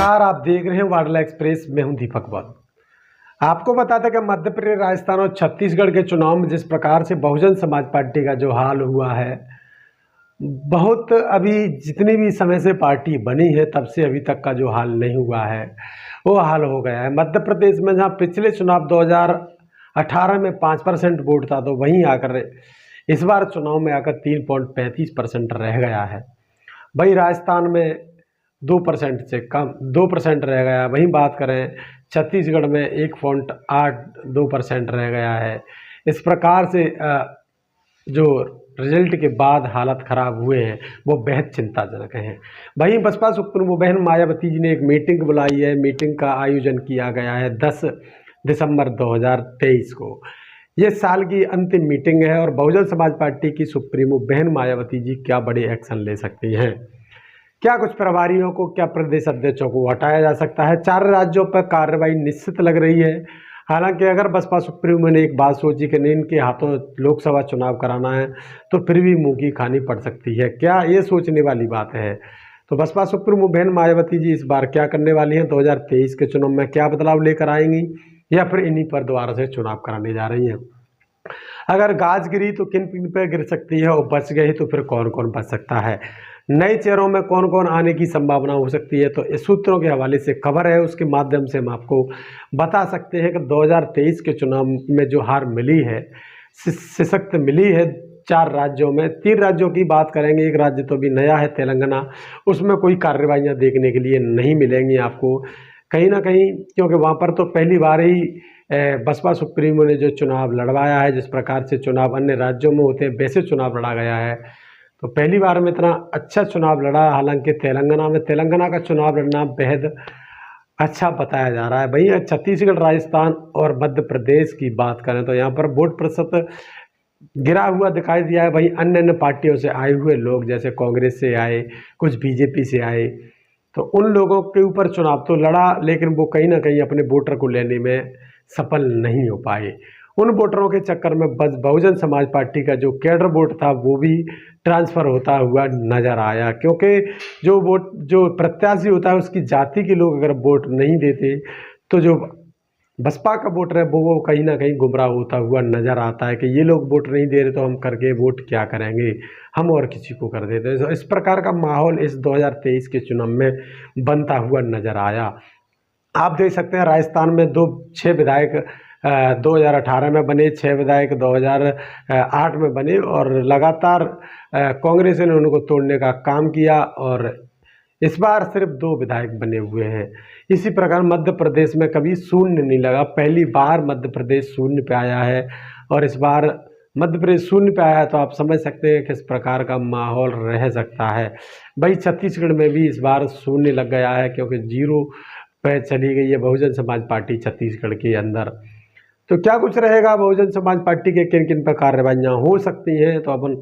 नमस्कार, आप देख रहे हैं वाडला एक्सप्रेस। मैं हूं दीपक वत्स। आपको बता था कि मध्य प्रदेश, राजस्थान और छत्तीसगढ़ के चुनाव में जिस प्रकार से बहुजन समाज पार्टी का जो हाल हुआ है, बहुत अभी जितनी भी समय से पार्टी बनी है तब से अभी तक का जो हाल नहीं हुआ है वो हाल हो गया है। मध्य प्रदेश में जहां पिछले चुनाव 2018 में 5% वोट था, तो वहीं आकर इस बार चुनाव में आकर 3.35% रह गया है। वहीं राजस्थान में 2% से कम 2% रह गया। वहीं बात करें छत्तीसगढ़ में 1.82% रह गया है। इस प्रकार से जो रिजल्ट के बाद हालत खराब हुए हैं वो बेहद चिंताजनक हैं। वहीं बसपा सुप्रीमो बहन मायावती जी ने एक मीटिंग बुलाई है। मीटिंग का आयोजन किया गया है 10 दिसंबर 2023 को। ये साल की अंतिम मीटिंग है और बहुजन समाज पार्टी की सुप्रीमो बहन मायावती जी क्या बड़े एक्शन ले सकती हैं। क्या कुछ प्रभारियों को, क्या प्रदेश अध्यक्षों को हटाया जा सकता है। 4 राज्यों पर कार्रवाई निश्चित लग रही है। हालांकि अगर बसपा सुप्रीमो ने एक बात सोची कि नहीं, इनके हाथों लोकसभा चुनाव कराना है, तो फिर भी मुंह की खानी पड़ सकती है। क्या ये सोचने वाली बात है? तो बसपा सुप्रीमो बहन मायावती जी इस बार क्या करने वाली हैं? 2023 के चुनाव में क्या बदलाव लेकर आएंगी, या फिर इन्हीं पर दोबारा से चुनाव कराने जा रही हैं? अगर गाज गिरी तो किन किन पर गिर सकती है, और बच गई तो फिर कौन कौन बच सकता है? नए चेहरों में कौन कौन आने की संभावना हो सकती है? तो इस सूत्रों के हवाले से खबर है, उसके माध्यम से हम आपको बता सकते हैं कि 2023 के चुनाव में जो हार मिली है, सशक्त मिली है 4 राज्यों में। 3 राज्यों की बात करेंगे, एक राज्य तो भी नया है, तेलंगाना। उसमें कोई कार्रवाइयाँ देखने के लिए नहीं मिलेंगी आपको कहीं ना कहीं, क्योंकि वहाँ पर तो पहली बार ही बसपा सुप्रीमो ने जो चुनाव लड़वाया है, जिस प्रकार से चुनाव अन्य राज्यों में होते हैं वैसे चुनाव लड़ा गया है, तो पहली बार में इतना अच्छा चुनाव लड़ा। हालांकि तेलंगाना का चुनाव लड़ना बेहद अच्छा बताया जा रहा है। वहीं छत्तीसगढ़, राजस्थान और मध्य प्रदेश की बात करें तो यहाँ पर वोट प्रतिशत गिरा हुआ दिखाई दिया है। वहीं अन्य अन्य पार्टियों से आए हुए लोग, जैसे कांग्रेस से आए, कुछ बीजेपी से आए, तो उन लोगों के ऊपर चुनाव तो लड़ा, लेकिन वो कहीं ना कहीं अपने वोटर को लेने में सफल नहीं हो पाए। उन वोटरों के चक्कर में बस बहुजन समाज पार्टी का जो कैडर वोट था वो भी ट्रांसफ़र होता हुआ नज़र आया, क्योंकि जो प्रत्याशी होता है उसकी जाति के लोग अगर वोट नहीं देते तो जो बसपा का वोटर है वो कहीं ना कहीं गुमराह होता हुआ नज़र आता है कि ये लोग वोट नहीं दे रहे तो हम करके वोट क्या करेंगे, हम और किसी को कर देते हैं। तो इस प्रकार का माहौल इस 2023 के चुनाव में बनता हुआ नज़र आया। आप देख सकते हैं राजस्थान में 6 विधायक 2018 में बने, 6 विधायक 2008 में बने, और लगातार कांग्रेस ने उनको तोड़ने का काम किया, और इस बार सिर्फ 2 विधायक बने हुए हैं। इसी प्रकार मध्य प्रदेश में कभी शून्य नहीं लगा, पहली बार मध्य प्रदेश शून्य पे आया है, और इस बार मध्य प्रदेश शून्य पे आया है, तो आप समझ सकते हैं किस प्रकार का माहौल रह सकता है। भाई छत्तीसगढ़ में भी इस बार शून्य लग गया है, क्योंकि 0 पे चली गई है बहुजन समाज पार्टी छत्तीसगढ़ के अंदर। तो क्या कुछ रहेगा बहुजन समाज पार्टी के, किन किन पर कार्रवाइयाँ हो सकती हैं, तो अपन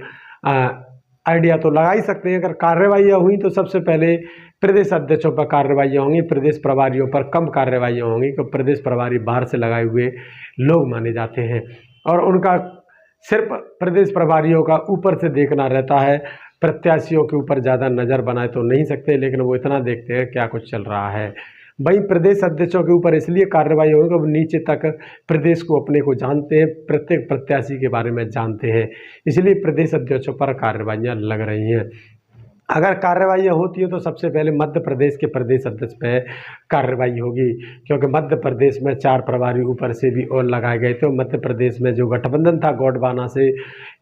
आइडिया तो लगा ही सकते हैं। अगर कार्रवाइयाँ हुई तो सबसे पहले प्रदेश अध्यक्षों पर कार्रवाइयाँ होंगी, प्रदेश प्रभारियों पर कम कार्रवाइयाँ होंगी, क्योंकि प्रदेश प्रभारी बाहर से लगाए हुए लोग माने जाते हैं, और उनका सिर्फ प्रदेश प्रभारियों का ऊपर से देखना रहता है। प्रत्याशियों के ऊपर ज़्यादा नज़र बनाए तो नहीं सकते, लेकिन वो इतना देखते हैं क्या कुछ चल रहा है। वहीं प्रदेश अध्यक्षों के ऊपर इसलिए कार्रवाई होगी, वो नीचे तक प्रदेश को अपने को जानते हैं, प्रत्येक प्रत्याशी के बारे में जानते हैं, इसलिए प्रदेश अध्यक्षों पर कार्रवाइयाँ लग रही हैं। अगर कार्रवाइयाँ होती हैं तो सबसे पहले मध्य प्रदेश के प्रदेश अध्यक्ष पे कार्रवाई होगी, क्योंकि मध्य प्रदेश में 4 प्रभारी ऊपर से भी और लगाए गए थे। मध्य प्रदेश में जो गठबंधन था गौडबाना से,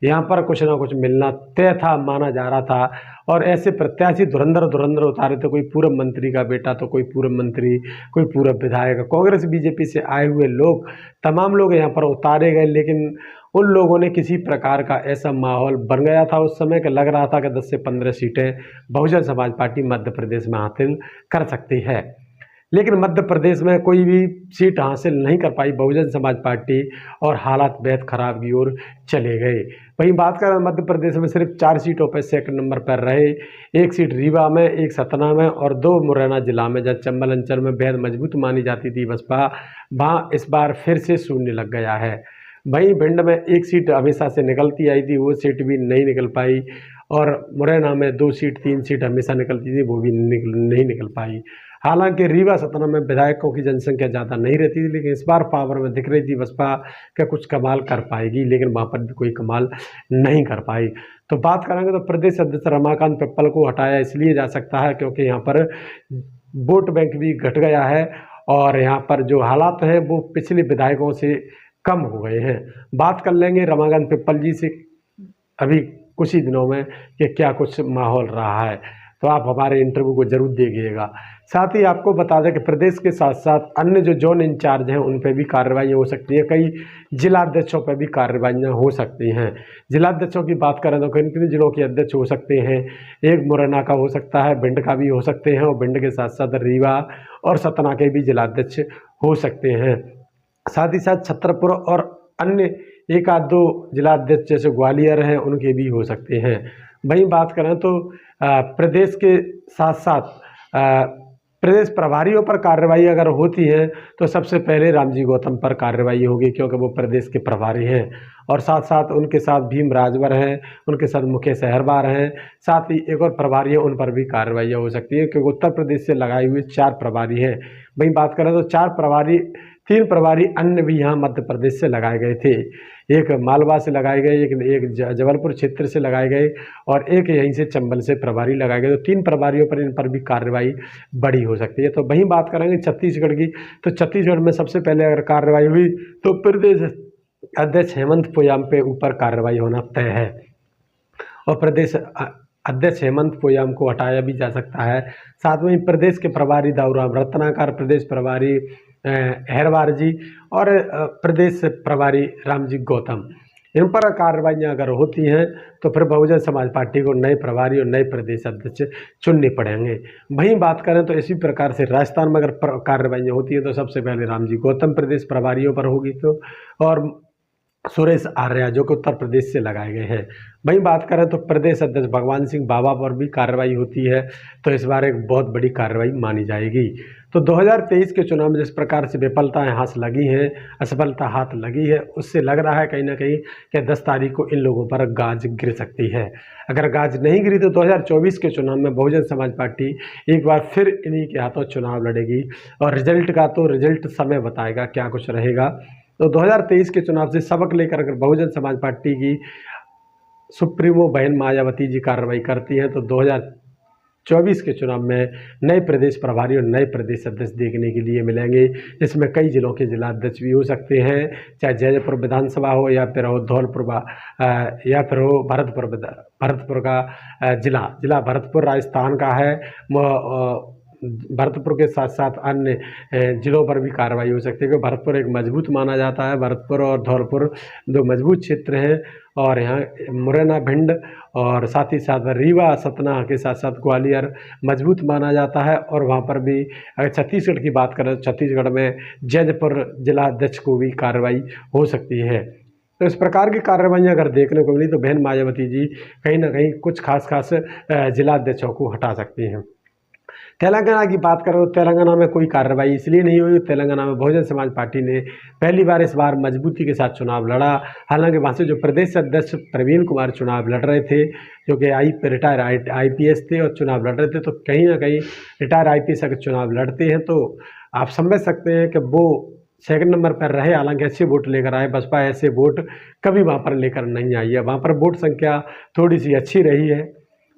यहाँ पर कुछ ना कुछ मिलना तय था, माना जा रहा था, और ऐसे प्रत्याशी धुरंधर उतारे थे। कोई पूर्व मंत्री का बेटा, तो कोई पूर्व मंत्री, कोई पूर्व विधायक, कांग्रेस बीजेपी से आए हुए लोग, तमाम लोग यहाँ पर उतारे गए। लेकिन उन लोगों ने किसी प्रकार का ऐसा माहौल बन गया था उस समय कि लग रहा था कि 10 से 15 सीटें बहुजन समाज पार्टी मध्य प्रदेश में हासिल कर सकती है, लेकिन मध्य प्रदेश में कोई भी सीट हासिल नहीं कर पाई बहुजन समाज पार्टी, और हालात बेहद खराब की ओर चले गए। वहीं बात करें मध्य प्रदेश में सिर्फ 4 सीटों पर सेकंड नंबर पर रहे। 1 सीट रीवा में, 1 सतना में, और 2 मुरैना जिला में, जहाँ चंबल अंचल में बेहद मजबूत मानी जाती थी बसपा, वहाँ इस बार फिर से शून्य लग गया है। वहीं भिंड में 1 सीट हमेशा से निकलती आई थी, वो सीट भी नहीं निकल पाई, और मुरैना में 2 सीट 3 सीट हमेशा निकलती थी, वो भी नहीं निकल पाई। हालांकि रीवा सतना में विधायकों की जनसंख्या ज़्यादा नहीं रहती थी, लेकिन इस बार पावर में दिख रही थी बसपा का कुछ कमाल कर पाएगी, लेकिन वहाँ पर भी कोई कमाल नहीं कर पाई। तो बात करेंगे तो प्रदेश अध्यक्ष रमाकांत पिप्पल को हटाया इसलिए जा सकता है क्योंकि यहाँ पर वोट बैंक भी घट गया है और यहाँ पर जो हालात हैं वो पिछले विधायकों से कम हो गए हैं। बात कर लेंगे रमाकांत पिप्पल जी से अभी कुछ ही दिनों में कि क्या कुछ माहौल रहा है, तो आप हमारे इंटरव्यू को जरूर देखिएगा। साथ ही आपको बता दें कि प्रदेश के साथ साथ अन्य जो जोन इंचार्ज हैं उन पर भी कार्रवाई हो सकती है, कई जिलाध्यक्षों पर भी कार्रवाइयाँ हो सकती हैं। जिलाध्यक्षों की बात करें तो किन किन जिलों के अध्यक्ष हो सकते हैं, एक मुरैना का हो सकता है, भिंड का भी हो सकते हैं और भिंड के साथ साथ रीवा और सतना के भी जिलाध्यक्ष हो सकते हैं। साथ ही साथ छतरपुर और अन्य 1 आध 2 जिलाध्यक्ष जैसे ग्वालियर हैं उनके भी हो सकते हैं। वहीं बात करें तो प्रदेश के साथ साथ प्रदेश प्रभारियों पर कार्रवाई अगर होती है तो सबसे पहले रामजी गौतम पर कार्रवाई होगी क्योंकि वो प्रदेश के प्रभारी हैं, और साथ साथ उनके साथ भीम राजभर हैं, उनके साथ मुकेश अहरवार हैं, साथ ही एक और प्रभारी है उन पर भी कार्रवाई हो सकती है क्योंकि उत्तर प्रदेश से लगाए हुए 4 प्रभारी हैं। वहीं बात करें तो 3 प्रभारी अन्य भी यहाँ मध्य प्रदेश से लगाए गए थे, एक मालवा से लगाए गए, एक जबलपुर क्षेत्र से लगाए गए और एक यहीं से चंबल से प्रभारी लगाए गए। तो 3 प्रभारियों पर इन पर भी कार्रवाई बड़ी हो सकती है। तो वहीं बात करेंगे छत्तीसगढ़ की, तो छत्तीसगढ़ में सबसे पहले अगर कार्रवाई हुई तो प्रदेश अध्यक्ष हेमंत पोयाम पे ऊपर कार्रवाई होना तय है और प्रदेश अध्यक्ष हेमंत पोयाम को हटाया भी जा सकता है। साथ में प्रदेश के प्रभारी दाऊराम रत्नाकर, प्रदेश प्रभारी अहरवार जी और प्रदेश प्रभारी रामजी गौतम, इन पर कार्रवाइयाँ अगर होती हैं तो फिर बहुजन समाज पार्टी को नए प्रभारी और नए प्रदेश अध्यक्ष चुनने पड़ेंगे। वहीं बात करें तो इसी प्रकार से राजस्थान में अगर कार्रवाइयाँ होती हैं तो सबसे पहले रामजी गौतम प्रदेश प्रभारियों पर होगी तो, और सुरेश आर्या जो कि उत्तर प्रदेश से लगाए गए हैं। वहीं बात करें तो प्रदेश अध्यक्ष भगवान सिंह बाबा पर भी कार्रवाई होती है, तो इस बार एक बहुत बड़ी कार्रवाई मानी जाएगी। तो 2023 के चुनाव में जिस प्रकार से विफलताएं हाथ लगी हैं, असफलता हाथ लगी है, उससे लग रहा है कहीं ना कहीं कि 10 तारीख को इन लोगों पर गाज गिर सकती है। अगर गाज नहीं गिरी तो 2024 के चुनाव में बहुजन समाज पार्टी एक बार फिर इन्हीं के हाथों चुनाव लड़ेगी और रिजल्ट समय बताएगा क्या कुछ रहेगा। तो 2023 के चुनाव से सबक लेकर अगर बहुजन समाज पार्टी की सुप्रीमो बहन मायावती जी कार्रवाई करती हैं तो 2024 के चुनाव में नए प्रदेश प्रभारी और नए प्रदेश अध्यक्ष देखने के लिए मिलेंगे, जिसमें कई जिलों के जिलाध्यक्ष भी हो सकते हैं, चाहे जयपुर विधानसभा हो या फिर हो धौलपुर या फिर हो भरतपुर का जिला भरतपुर राजस्थान का है। भरतपुर के साथ साथ अन्य जिलों पर भी कार्रवाई हो सकती है क्योंकि भरतपुर एक मजबूत माना जाता है। भरतपुर और धौलपुर 2 मजबूत क्षेत्र हैं और यहाँ मुरैना भिंड और साथ ही साथ रीवा सतना के साथ साथ ग्वालियर मजबूत माना जाता है। और वहाँ पर भी अगर छत्तीसगढ़ की बात करें तो छत्तीसगढ़ में जैजपुर जिला अध्यक्ष को भी कार्रवाई हो सकती है। तो इस प्रकार की कार्रवाइयाँ अगर देखने को मिली तो बहन मायावती जी कहीं ना कहीं कुछ खास जिलाध्यक्षों को हटा सकती हैं। तेलंगाना की बात करें तो तेलंगाना में कोई कार्रवाई इसलिए नहीं हुई, तेलंगाना में बहुजन समाज पार्टी ने पहली बार इस बार मजबूती के साथ चुनाव लड़ा। हालांकि वहाँ से जो प्रदेश अध्यक्ष प्रवीण कुमार चुनाव लड़ रहे थे, जो कि रिटायर IPS थे और चुनाव लड़ रहे थे, तो कहीं ना कहीं रिटायर IPS अगर चुनाव लड़ते हैं तो आप समझ सकते हैं कि वो 2nd नंबर पर रहे। हालांकि अच्छे वोट लेकर आए, बसपा ऐसे वोट कभी वहाँ पर लेकर नहीं आई है। वहाँ पर वोट संख्या थोड़ी सी अच्छी रही है,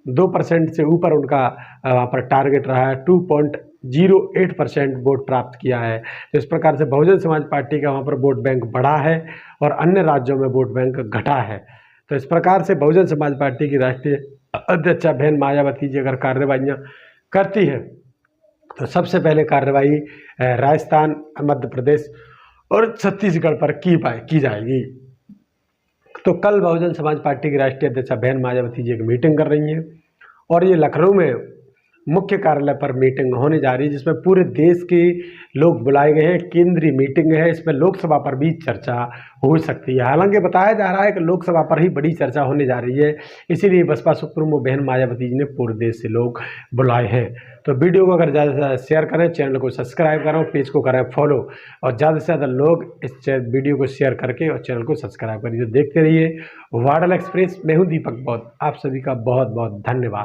2% से ऊपर उनका वहाँ पर टारगेट रहा है, 2.08% वोट प्राप्त किया है। तो इस प्रकार से बहुजन समाज पार्टी का वहाँ पर वोट बैंक बढ़ा है और अन्य राज्यों में वोट बैंक घटा है। तो इस प्रकार से बहुजन समाज पार्टी की राष्ट्रीय अध्यक्ष बहन मायावती जी अगर कार्रवाइयाँ करती हैं तो सबसे पहले कार्रवाई राजस्थान, मध्य प्रदेश और छत्तीसगढ़ पर की जाएगी। तो कल बहुजन समाज पार्टी की राष्ट्रीय अध्यक्ष बहन मायावती जी एक मीटिंग कर रही हैं और ये लखनऊ में मुख्य कार्यालय पर मीटिंग होने जा रही है, जिसमें पूरे देश के लोग बुलाए गए हैं। केंद्रीय मीटिंग है, इसमें लोकसभा पर भी चर्चा हो सकती है। हालांकि बताया जा रहा है कि लोकसभा पर ही बड़ी चर्चा होने जा रही है, इसीलिए बसपा सुप्रीमो बहन मायावती जी ने पूरे देश से लोग बुलाए हैं। तो वीडियो को अगर ज़्यादा से ज़्यादा शेयर करें, चैनल को सब्सक्राइब करें, पेज को करें फॉलो, और ज़्यादा से ज़्यादा लोग इस वीडियो को शेयर करके और चैनल को सब्सक्राइब करिए। तो देखते रहिए वार्डल एक्सप्रेस। मैं हूँ दीपक बौद्ध, आप सभी का बहुत बहुत धन्यवाद।